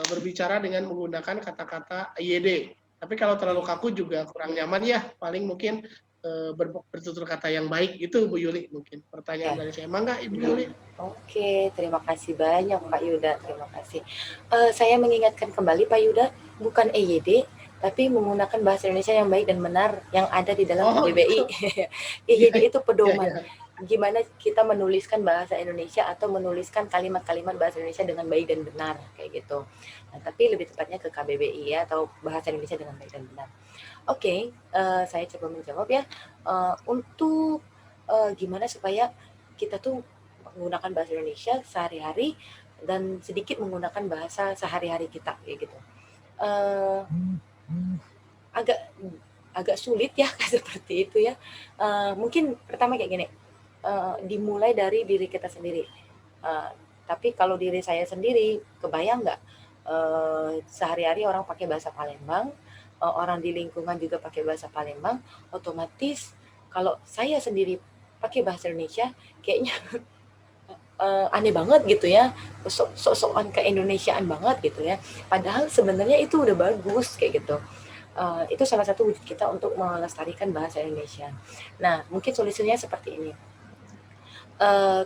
berbicara dengan menggunakan kata-kata IYD. Tapi kalau terlalu kaku juga kurang nyaman ya, paling mungkin bertutur kata yang baik itu Bu Yuli mungkin pertanyaan dari saya. Mangga Ibu Yuli. Oke, terima kasih banyak Pak Yuda, terima kasih. Saya mengingatkan kembali Pak Yuda, bukan EYD, tapi menggunakan bahasa Indonesia yang baik dan benar yang ada di dalam KBBI. EYD itu pedoman. Gimana kita menuliskan bahasa Indonesia atau menuliskan kalimat-kalimat bahasa Indonesia dengan baik dan benar kayak gitu. Nah, tapi lebih tepatnya ke KBBI ya, atau bahasa Indonesia dengan baik dan benar. Oke, saya coba menjawab ya. Untuk gimana supaya kita tuh menggunakan bahasa Indonesia sehari-hari dan sedikit menggunakan bahasa sehari-hari kita kayak gitu. Agak sulit ya seperti itu ya. Mungkin pertama kayak gini, dimulai dari diri kita sendiri. Tapi kalau diri saya sendiri, kebayang nggak sehari-hari orang pakai bahasa Palembang, orang di lingkungan juga pakai bahasa Palembang, otomatis kalau saya sendiri pakai bahasa Indonesia, kayaknya aneh banget gitu ya, sok-sokan ke-Indonesiaan banget gitu ya. Padahal sebenarnya itu udah bagus kayak gitu. Itu salah satu wujud kita untuk melestarikan bahasa Indonesia. Nah, mungkin solusinya seperti ini.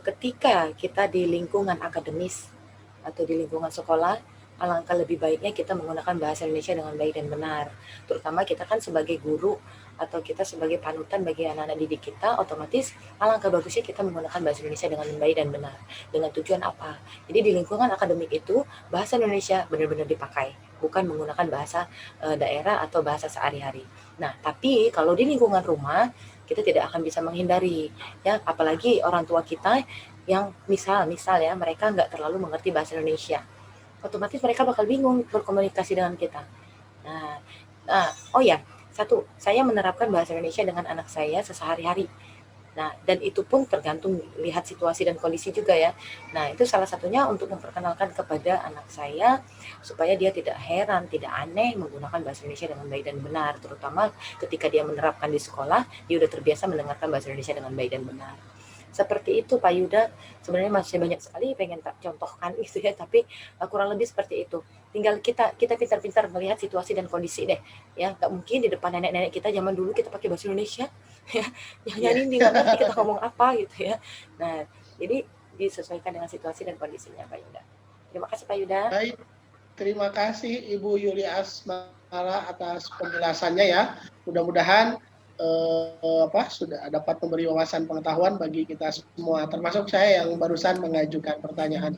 Ketika kita di lingkungan akademis atau di lingkungan sekolah, alangkah lebih baiknya kita menggunakan bahasa Indonesia dengan baik dan benar. Terutama kita kan sebagai guru atau kita sebagai panutan bagi anak-anak didik kita, otomatis alangkah bagusnya kita menggunakan bahasa Indonesia dengan baik dan benar. Dengan tujuan apa? Jadi di lingkungan akademik itu bahasa Indonesia benar-benar dipakai, bukan menggunakan bahasa daerah atau bahasa sehari-hari. Nah, tapi kalau di lingkungan rumah kita tidak akan bisa menghindari ya, apalagi orang tua kita yang misal ya mereka nggak terlalu mengerti bahasa Indonesia, otomatis mereka bakal bingung berkomunikasi dengan kita. Oh ya, satu, saya menerapkan bahasa Indonesia dengan anak saya sehari-hari. Nah, dan itu pun tergantung lihat situasi dan kondisi juga ya. Nah, itu salah satunya untuk memperkenalkan kepada anak saya supaya dia tidak heran, tidak aneh menggunakan bahasa Indonesia dengan baik dan benar, terutama ketika dia menerapkan di sekolah, dia udah terbiasa mendengarkan bahasa Indonesia dengan baik dan benar. Seperti itu Pak Yuda, sebenarnya masih banyak sekali pengen tak contohkan gitu ya, tapi kurang lebih seperti itu. Tinggal kita pintar-pintar melihat situasi dan kondisi deh ya. Nggak mungkin di depan nenek-nenek kita zaman dulu kita pakai bahasa Indonesia ya, nyanyi nggak ngerti kita ngomong apa gitu ya. Nah, jadi disesuaikan dengan situasi dan kondisinya Pak Yuda. Terima kasih Pak Yuda. Baik, terima kasih Ibu Yuli Asmara atas penjelasannya ya. Mudah-mudahan sudah dapat memberi wawasan pengetahuan bagi kita semua, termasuk saya yang barusan mengajukan pertanyaan.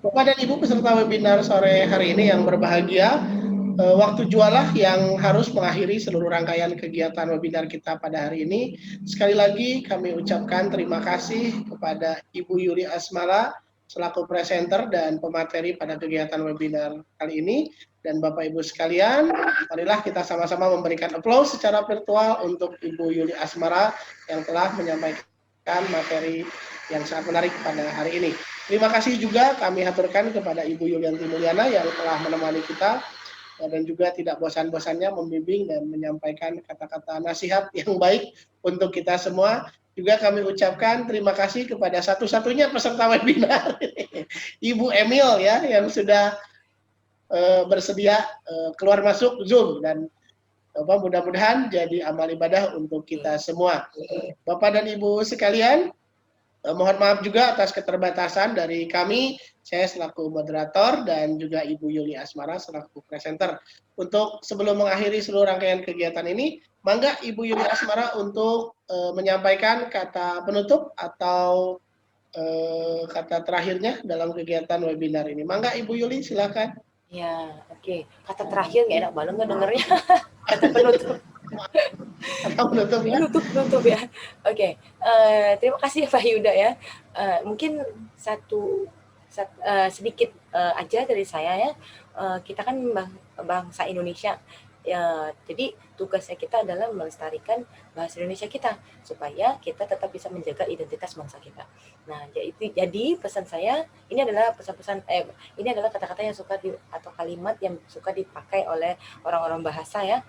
Bapak dan Ibu peserta webinar sore hari ini yang berbahagia, waktu jualah yang harus mengakhiri seluruh rangkaian kegiatan webinar kita pada hari ini. Sekali lagi kami ucapkan terima kasih kepada Ibu Yuli Asmara selaku presenter dan pemateri pada kegiatan webinar kali ini. Dan Bapak Ibu sekalian, marilah kita sama-sama memberikan aplaus secara virtual untuk Ibu Yuli Asmara yang telah menyampaikan materi yang sangat menarik pada hari ini. Terima kasih juga kami haturkan kepada Ibu Yulianti Mulyana yang telah menemani kita dan juga tidak bosan-bosannya membimbing dan menyampaikan kata-kata nasihat yang baik untuk kita semua. Juga kami ucapkan terima kasih kepada satu-satunya peserta webinar, Ibu Emil ya, yang sudah bersedia keluar masuk Zoom, dan mudah-mudahan jadi amal ibadah untuk kita semua. Bapak dan Ibu sekalian, mohon maaf juga atas keterbatasan dari kami, saya selaku moderator dan juga Ibu Yuli Asmara selaku presenter. Untuk sebelum mengakhiri seluruh rangkaian kegiatan ini, mangga Ibu Yuli Asmara untuk menyampaikan kata penutup atau kata terakhirnya dalam kegiatan webinar ini. Mangga Ibu Yuli, silakan. Ya, oke. Kata terakhir nggak enak banget ngedengernya. Kata penutup. Kata penutup ya. Penutup ya. Oke. Terima kasih Pak Yuda ya. Mungkin sedikit aja dari saya ya. Kita kan bangsa Indonesia. Ya, jadi tugasnya kita adalah melestarikan bahasa Indonesia kita supaya kita tetap bisa menjaga identitas bangsa kita. Nah, jadi pesan saya ini adalah ini adalah kata-kata yang suka atau kalimat yang suka dipakai oleh orang-orang bahasa ya.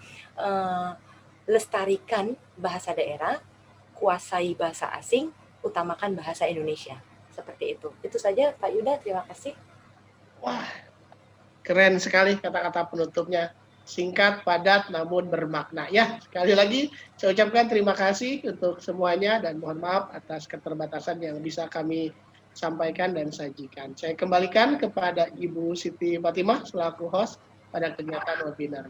Lestarikan bahasa daerah, kuasai bahasa asing, utamakan bahasa Indonesia. Seperti itu. Itu saja Pak Yuda, terima kasih. Wah, keren sekali kata-kata penutupnya. Singkat, padat, namun bermakna. Ya, sekali lagi saya ucapkan terima kasih untuk semuanya dan mohon maaf atas keterbatasan yang bisa kami sampaikan dan sajikan. Saya kembalikan kepada Ibu Siti Fatimah selaku host pada kegiatan webinar.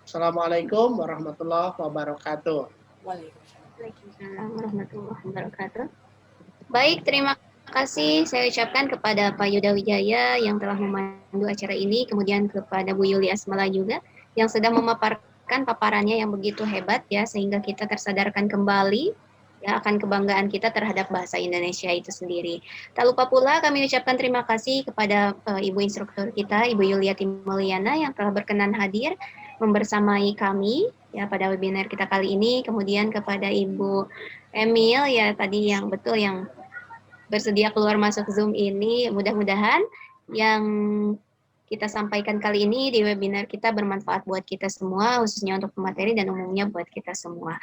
Assalamualaikum warahmatullahi wabarakatuh. Waalaikumsalam warahmatullahi wabarakatuh. Baik, terima kasih saya ucapkan kepada Pak Yuda Wijaya yang telah memandu acara ini, kemudian kepada Bu Yuli Asmala juga yang sedang memaparkan paparannya yang begitu hebat ya, sehingga kita tersadarkan kembali ya akan kebanggaan kita terhadap bahasa Indonesia itu sendiri. Tak lupa pula kami ucapkan terima kasih kepada Ibu instruktur kita, Ibu Yuliati Mulyana yang telah berkenan hadir membersamai kami ya pada webinar kita kali ini, kemudian kepada Ibu Emil ya tadi yang betul yang bersedia keluar masuk Zoom ini. Mudah-mudahan yang kita sampaikan kali ini di webinar kita bermanfaat buat kita semua, khususnya untuk pemateri dan umumnya buat kita semua.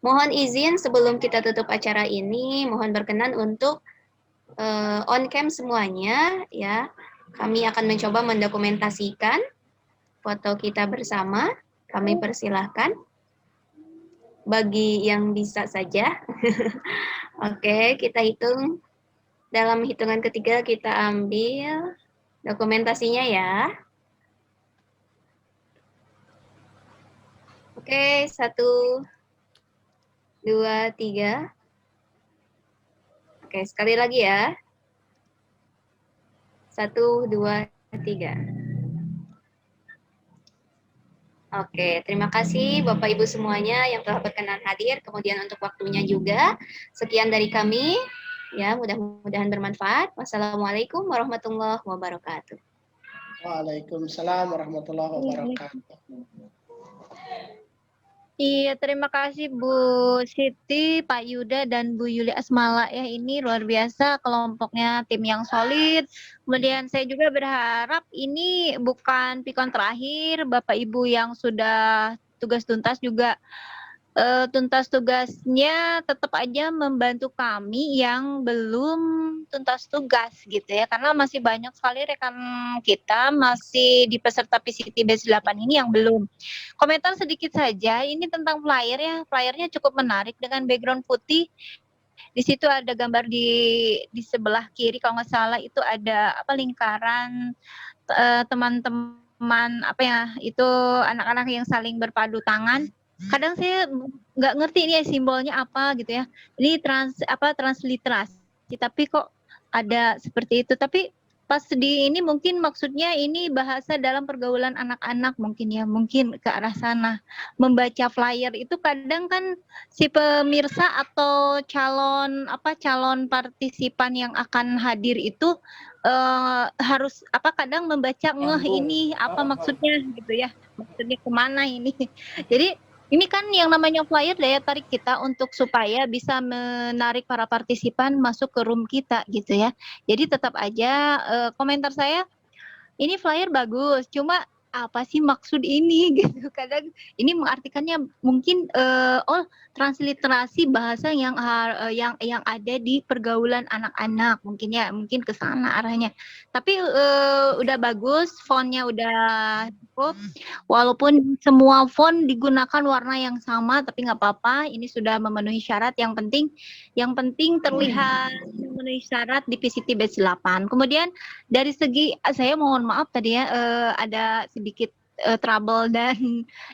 Mohon izin sebelum kita tutup acara ini, mohon berkenan untuk on cam semuanya ya. Kami akan mencoba mendokumentasikan foto kita bersama. Kami persilahkan bagi yang bisa saja. Oke, kita hitung. Dalam hitungan ketiga kita ambil dokumentasinya ya. Oke, 1, 2, 3. Oke, sekali lagi ya. 1, 2, 3. Oke, terima kasih Bapak Ibu semuanya yang telah berkenan hadir. Kemudian untuk waktunya juga. Sekian dari kami. Ya, mudah-mudahan bermanfaat. Wassalamualaikum warahmatullahi wabarakatuh. Waalaikumsalam warahmatullahi wabarakatuh. Iya, terima kasih Bu Siti, Pak Yuda, dan Bu Yuli Asmala ya. Ini luar biasa kelompoknya, tim yang solid. Kemudian saya juga berharap ini bukan pikon terakhir. Bapak Ibu yang sudah tugas tuntas juga tuntas tugasnya tetap aja membantu kami yang belum tuntas tugas gitu ya, karena masih banyak sekali rekan kita masih di peserta PCT Batch 8 ini yang belum. Komentar sedikit saja, ini tentang flyer ya, flyernya cukup menarik dengan background putih. Di situ ada gambar di sebelah kiri kalau nggak salah itu ada lingkaran teman-teman itu anak-anak yang saling berpadu tangan. Kadang saya nggak ngerti ini simbolnya apa gitu ya. Ini transliterasi, tapi kok ada seperti itu. Tapi pas di ini mungkin maksudnya ini bahasa dalam pergaulan anak-anak mungkin ya, mungkin ke arah sana. Membaca flyer itu kadang kan si pemirsa atau calon partisipan yang akan hadir itu harus kadang membaca ngeh ini apa maksudnya gitu ya. Maksudnya kemana ini. Jadi ini kan yang namanya flyer daya tarik kita untuk supaya bisa menarik para partisipan masuk ke room kita gitu ya. Jadi tetap aja komentar saya, ini flyer bagus, cuma apa sih maksud ini gitu. Kadang ini mengartikannya mungkin transliterasi bahasa yang ada di pergaulan anak-anak mungkin ya, mungkin ke sana arahnya. Tapi udah bagus, fontnya udah cukup. Walaupun semua font digunakan warna yang sama, tapi nggak apa-apa. Ini sudah memenuhi syarat. Yang penting terlihat memenuhi syarat di PCT batch 8. Kemudian dari segi saya mohon maaf tadi ya ada sedikit trouble dan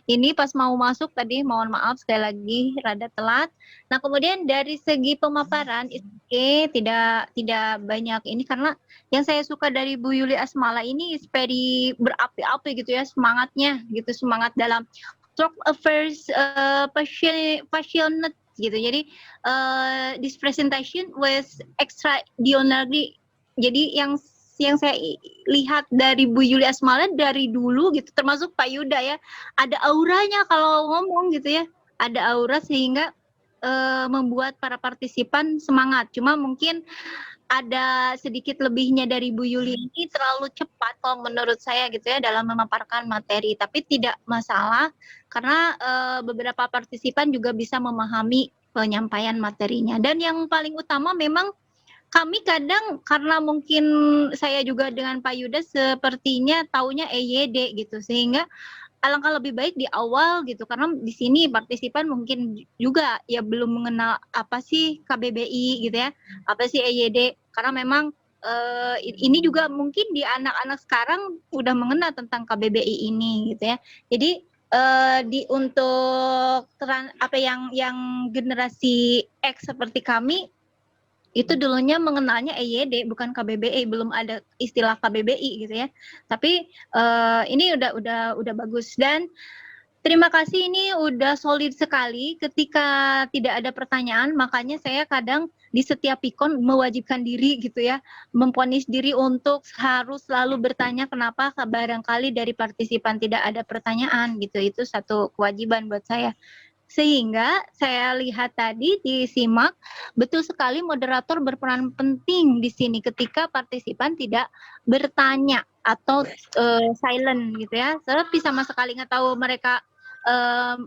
ini pas mau masuk tadi mohon maaf sekali lagi rada telat. Nah kemudian dari segi pemaparan tidak banyak ini karena yang saya suka dari Bu Yuli Asmala ini very berapi-api gitu ya semangatnya gitu, semangat dalam talk affairs passionate gitu. Jadi this presentation was extraordinary. Jadi yang saya lihat dari Bu Yuli Asmala dari dulu gitu, termasuk Pak Yuda ya, ada auranya kalau ngomong gitu ya, ada aura sehingga membuat para partisipan semangat. Cuma mungkin ada sedikit lebihnya dari Bu Yuli ini terlalu cepat kalau menurut saya gitu ya dalam memaparkan materi, tapi tidak masalah karena beberapa partisipan juga bisa memahami penyampaian materinya. Dan yang paling utama memang kami kadang karena mungkin saya juga dengan Pak Yuda sepertinya taunya EYD gitu, sehingga alangkah lebih baik di awal gitu karena di sini partisipan mungkin juga ya belum mengenal apa sih KBBI gitu ya, apa sih EYD, karena memang ini juga mungkin di anak-anak sekarang udah mengenal tentang KBBI ini gitu ya. Jadi untuk yang generasi X seperti kami itu dulunya mengenalnya EYD bukan KBBI, belum ada istilah KBBI gitu ya. Tapi ini udah bagus dan terima kasih, ini udah solid sekali. Ketika tidak ada pertanyaan, makanya saya kadang di setiap pikon mewajibkan diri gitu ya, memponis diri untuk harus selalu bertanya kenapa barangkali dari partisipan tidak ada pertanyaan gitu. Itu satu kewajiban buat saya. Sehingga saya lihat tadi disimak, betul sekali moderator berperan penting di sini ketika partisipan tidak bertanya atau silent gitu ya. Tapi sama sekali nggak tahu mereka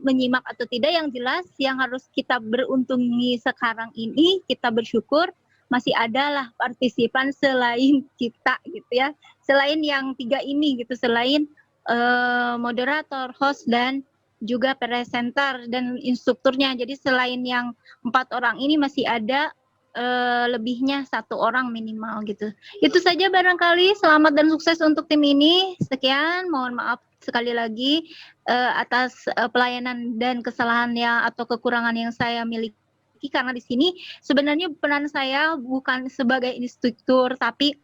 menyimak atau tidak. Yang jelas yang harus kita beruntungi sekarang ini, kita bersyukur masih adalah partisipan selain kita gitu ya. Selain yang 3 ini gitu, selain moderator, host, dan juga presenter dan instrukturnya. Jadi selain yang 4 orang ini masih ada lebihnya 1 orang minimal gitu. Itu saja barangkali. Selamat dan sukses untuk tim ini. Sekian, mohon maaf sekali lagi atas pelayanan dan kesalahan atau kekurangan yang saya miliki, karena di sini sebenarnya peran saya bukan sebagai instruktur, tapi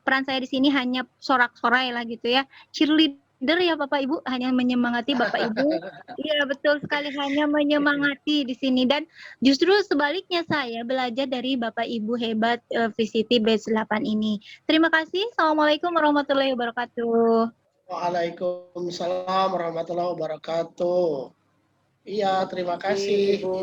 peran saya di sini hanya sorak-sorai lah gitu ya, cheerleader ya Bapak Ibu, hanya menyemangati Bapak Ibu. Iya betul sekali, hanya menyemangati di sini. Dan justru sebaliknya saya belajar dari Bapak Ibu hebat VCT Batch 8 ini. Terima kasih. Assalamualaikum warahmatullahi wabarakatuh. Waalaikumsalam warahmatullahi wabarakatuh. Iya, terima kasih Ibu.